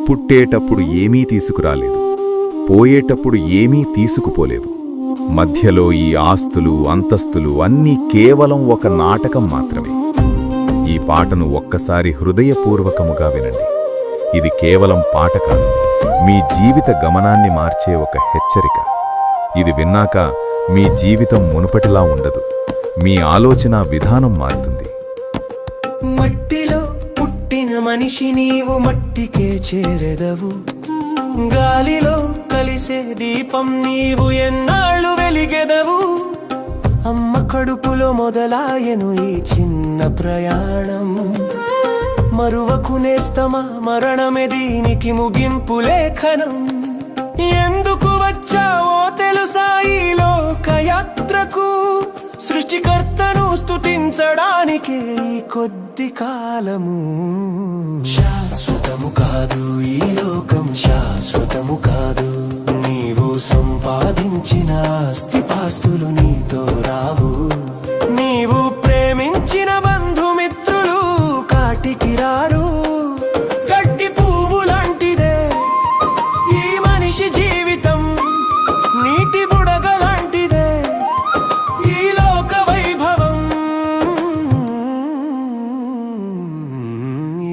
పుట్టేటప్పుడు ఏమీ తీసుకురాలేదు, పోయేటప్పుడు ఏమీ తీసుకుపోలేదు. మధ్యలో ఈ ఆస్తులు అంతస్తులు అన్నీ కేవలం ఒక నాటకం మాత్రమే. ఈ పాటను ఒక్కసారి హృదయపూర్వకముగా వినండి. ఇది కేవలం పాట కాదు, మీ జీవిత గమనాన్ని మార్చే ఒక హెచ్చరిక. ఇది విన్నాక మీ జీవితం మునుపటిలా ఉండదు, మీ ఆలోచన విధానం మారుతుంది. మట్టిలో పుట్టిన మనిషి నీవు మట్టికే చేరెదవు, గాలిలో కలిసే దీపం నీవు ఎన్నాళ్ళు వెలిగెదవు. అమ్మ కడుపులో మొదలాయను ఈ చిన్న ప్రయాణం, మరువకు నేస్తమా మరణమే దీనికి ముగింపు లేఖనం. ఎందుకు వచ్చావో తెలుసా ఈ లోకయాత్రకు, సృష్టికర్తను స్తుతించడానికి ఈ కొద్ది కాలము. శాశ్వతము కాదు ఈ లోకం, శాశ్వతము కాదు. నీవు సంపాదించిన ఆస్తిపాస్తులు నీతో రావు, నీవు ప్రేమించిన బంధుమిత్రులు కాటికి రారు. గడ్డి పువ్వు లాంటిదే ఈ మనిషి జీవితం, నీటి బుడగ లాంటిదే ఈ లోక వైభవం.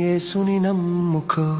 యేసుని నమ్ముకో.